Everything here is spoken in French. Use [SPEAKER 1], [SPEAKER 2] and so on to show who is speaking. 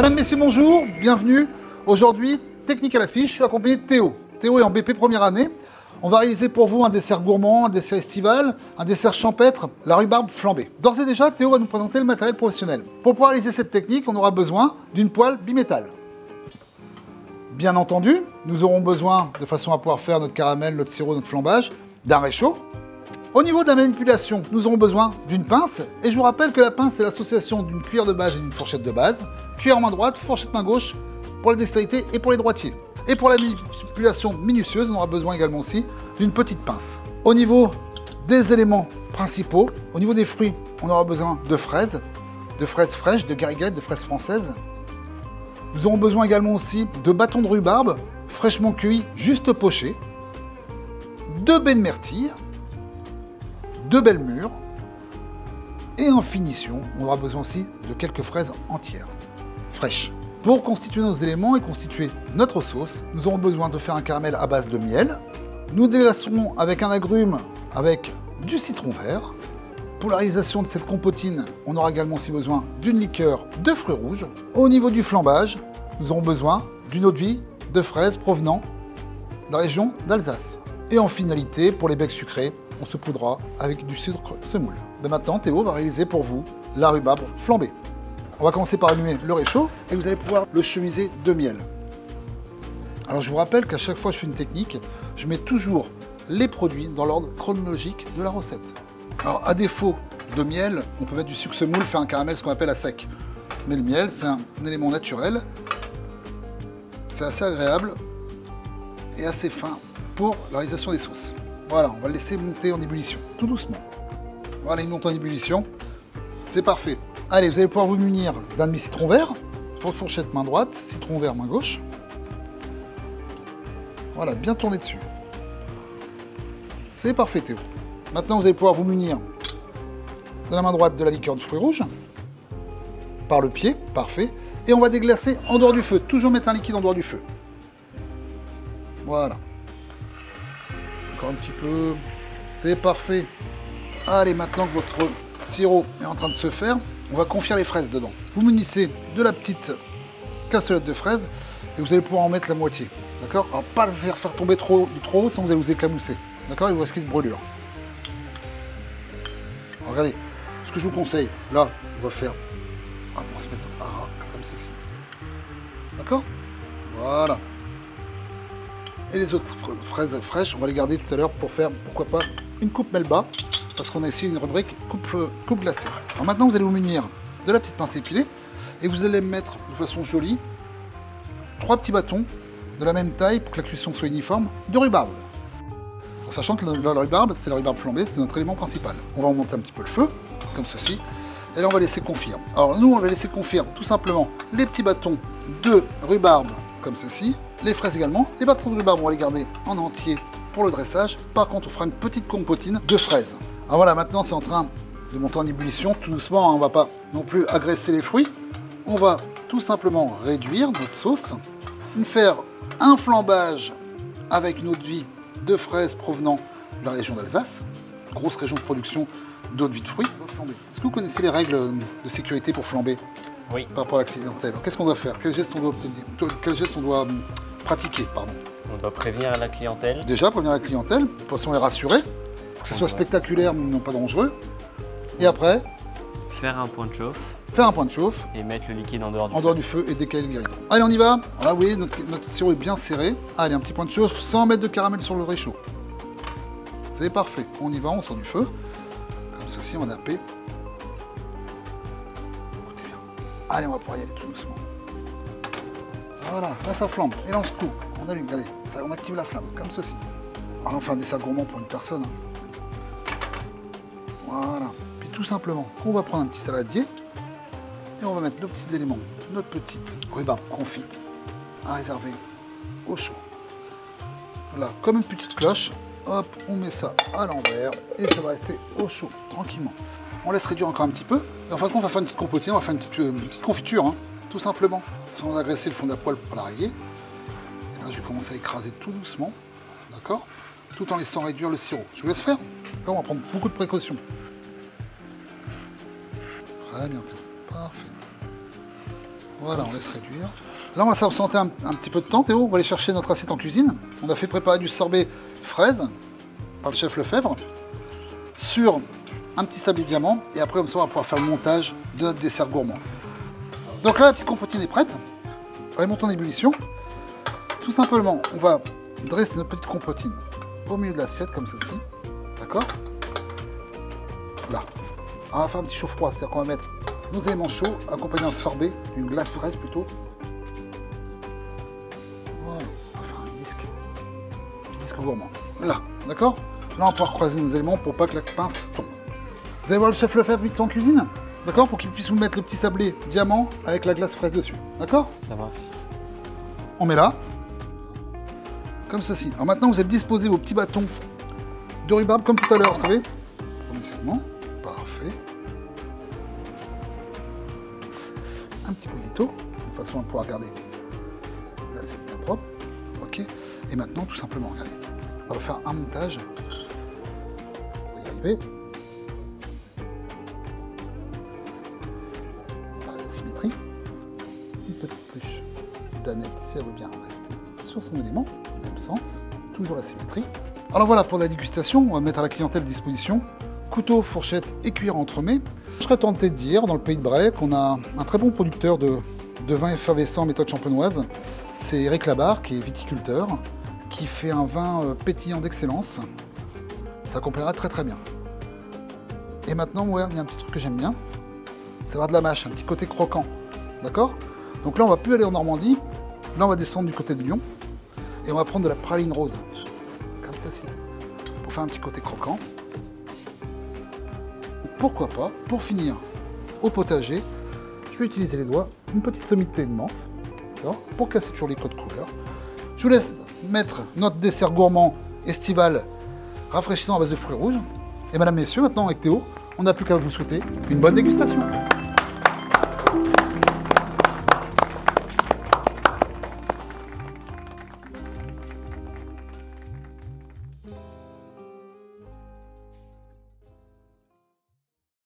[SPEAKER 1] Madame, messieurs, bonjour, bienvenue. Aujourd'hui, technique à l'affiche, je suis accompagné de Théo. Théo est en BP première année. On va réaliser pour vous un dessert gourmand, un dessert estival, un dessert champêtre, la rhubarbe flambée. D'ores et déjà, Théo va nous présenter le matériel professionnel. Pour pouvoir réaliser cette technique, on aura besoin d'une poêle bimétal. Bien entendu, nous aurons besoin, de façon à pouvoir faire notre caramel, notre sirop, notre flambage, d'un réchaud. Au niveau de la manipulation, nous aurons besoin d'une pince. Et je vous rappelle que la pince, c'est l'association d'une cuillère de base et d'une fourchette de base. Cuillère main droite, fourchette main gauche pour la dextérité et pour les droitiers. Et pour la manipulation minutieuse, on aura besoin également aussi d'une petite pince. Au niveau des éléments principaux, au niveau des fruits, on aura besoin de fraises fraîches, de gariguettes, de fraises françaises. Nous aurons besoin également aussi de bâtons de rhubarbe, fraîchement cueillis, juste pochés, de baies de myrtille, de belles mûres, et en finition, on aura besoin aussi de quelques fraises entières, fraîches. Pour constituer nos éléments et constituer notre sauce, nous aurons besoin de faire un caramel à base de miel. Nous déglacerons avec un agrume avec du citron vert. Pour la réalisation de cette compotine, on aura également aussi besoin d'une liqueur de fruits rouges. Au niveau du flambage, nous aurons besoin d'une eau de vie de fraises provenant de la région d'Alsace. Et en finalité, pour les becs sucrés, on se poudra avec du sucre semoule. Mais maintenant, Théo va réaliser pour vous la rhubarbe flambée. On va commencer par allumer le réchaud et vous allez pouvoir le chemiser de miel. Alors je vous rappelle qu'à chaque fois que je fais une technique, je mets toujours les produits dans l'ordre chronologique de la recette. Alors à défaut de miel, on peut mettre du sucre semoule, faire un caramel, ce qu'on appelle à sec. Mais le miel, c'est un élément naturel. C'est assez agréable et assez fin pour la réalisation des sauces. Voilà, on va le laisser monter en ébullition, tout doucement. Voilà, il monte en ébullition. C'est parfait. Allez, vous allez pouvoir vous munir d'un demi-citron vert, fourchette main droite, citron vert main gauche. Voilà, bien tourner dessus. C'est parfait, Théo. Maintenant, vous allez pouvoir vous munir de la main droite de la liqueur de fruits rouges, par le pied, parfait. Et on va déglacer en dehors du feu, toujours mettre un liquide en dehors du feu. Voilà. Encore un petit peu. C'est parfait. Allez, maintenant que votre sirop est en train de se faire, on va confire les fraises dedans. Vous munissez de la petite cassolette de fraises et vous allez pouvoir en mettre la moitié. D'accord? Alors pas le faire tomber trop haut, sinon vous allez vous éclamousser. D'accord? Il vous risquez de brûlure. Alors, regardez, ce que je vous conseille, là, on va faire. On va se mettre comme ceci. D'accord? Voilà. Et les autres fraises fraîches, on va les garder tout à l'heure pour faire, pourquoi pas, une coupe melba, parce qu'on a ici une rubrique coupe glacée. Alors maintenant, vous allez vous munir de la petite pince épilée, et vous allez mettre de façon jolie 3 petits bâtons de la même taille pour que la cuisson soit uniforme, de rhubarbe. En sachant que la rhubarbe, c'est la rhubarbe flambée, c'est notre élément principal. On va augmenter un petit peu le feu, comme ceci, et là on va laisser confire. Alors nous, on va laisser confire tout simplement les petits bâtons de rhubarbe, comme ceci, les fraises également. Les bâtons de rhubarbe, on va les garder en entier pour le dressage. Par contre, on fera une petite compotine de fraises. Alors voilà, maintenant c'est en train de monter en ébullition, tout doucement, hein, on ne va pas non plus agresser les fruits. On va tout simplement réduire notre sauce, faire un flambage avec une eau de vie de fraises provenant de la région d'Alsace, grosse région de production d'eau de vie de fruits. Est-ce que vous connaissez les règles de sécurité pour flamber?
[SPEAKER 2] Oui.
[SPEAKER 1] Par rapport à la clientèle? Qu'est-ce qu'on doit faire? Quel geste on doit obtenir? Quel geste on doit pratiquer, pardon?
[SPEAKER 2] On doit prévenir la clientèle.
[SPEAKER 1] Déjà, prévenir la clientèle, pour façon les rassurer, pour que ce soit spectaculaire mais non pas dangereux. Et après,
[SPEAKER 2] faire un point de chauffe.
[SPEAKER 1] Faire un point de chauffe.
[SPEAKER 2] Et mettre le liquide en dehors
[SPEAKER 1] du feu et décaler le guéridon. Allez, on y va. Alors là, vous voyez, notre sirop est bien serré. Allez, un petit point de chauffe, 100 mètres de caramel sur le réchaud. C'est parfait. On y va, on sort du feu. Comme ceci, on va napper. Écoutez bien. Allez, on va pouvoir y aller tout doucement. Voilà, là ça flambe. Et là on se coupe. On allume, regardez. Ça, on active la flamme, comme ceci. Alors on va faire un dessert gourmand pour une personne. Voilà. Puis tout simplement, on va prendre un petit saladier. Et on va mettre nos petits éléments, notre petite rhubarbe confite à réserver au chaud. Voilà, comme une petite cloche, hop, on met ça à l'envers et ça va rester au chaud, tranquillement. On laisse réduire encore un petit peu. Et en fin de compte, on va faire une petite compotine, on va faire une petite confiture, hein, tout simplement, sans agresser le fond de la poêle pour la rayer. Et là, je vais commencer à écraser tout doucement, d'accord, tout en laissant réduire le sirop. Je vous laisse faire. Là, on va prendre beaucoup de précautions. Très bien, Théo. Parfait. Voilà, on laisse réduire. Là, on va s'absenter un petit peu de temps, Théo. On va aller chercher notre assiette en cuisine. On a fait préparer du sorbet fraise par le chef Lefebvre sur un petit sablé diamant. Et après, comme ça, on va pouvoir faire le montage de notre dessert gourmand. Donc là, la petite compotine est prête. Elle monte en ébullition. Tout simplement, on va dresser notre petite compotine au milieu de l'assiette, comme ceci. D'accord? Là. On va faire un petit chaud-froid, c'est-à-dire qu'on va mettre nos éléments chauds accompagnés d'un sorbet, d'une glace fraise plutôt. Voilà. On va faire un disque gourmand. Là, d'accord? Là, on va pouvoir croiser nos éléments pour pas que la pince tombe. Vous allez voir le chef Lefebvre vite en cuisine, d'accord? Pour qu'il puisse vous mettre le petit sablé diamant avec la glace fraise dessus, d'accord?
[SPEAKER 2] Ça marche.
[SPEAKER 1] On met là, comme ceci. Alors maintenant, vous allez disposer vos petits bâtons de rhubarbe comme tout à l'heure, vous savez? Premier segment, parfait. Un petit peu d'étau, de façon à pouvoir garder l'assiette bien propre. Ok. Et maintenant, tout simplement, regardez, on va faire un montage. On va y arriver. La symétrie. Une petite pluche d'Annette si elle veut bien rester sur son élément, même sens, toujours la symétrie. Alors voilà pour la dégustation, on va mettre à la clientèle à disposition couteau, fourchette et cuillère entremets. Je serais tenté de dire, dans le pays de Bray, qu'on a un très bon producteur de vin effervescent méthode champenoise. C'est Eric Labarre, qui est viticulteur, qui fait un vin pétillant d'excellence. Ça complétera très très bien. Et maintenant, ouais, il y a un petit truc que j'aime bien, c'est avoir de la mâche, un petit côté croquant. D'accord? Donc là, on va plus aller en Normandie. Là, on va descendre du côté de Lyon. Et on va prendre de la praline rose. Comme ceci. Pour faire un petit côté croquant. Pourquoi pas, pour finir au potager, je vais utiliser les doigts, une petite sommité de menthe, pour casser toujours les codes couleurs. Je vous laisse mettre notre dessert gourmand estival rafraîchissant à base de fruits rouges. Et mesdames, messieurs, maintenant avec Théo, on n'a plus qu'à vous souhaiter une bonne dégustation.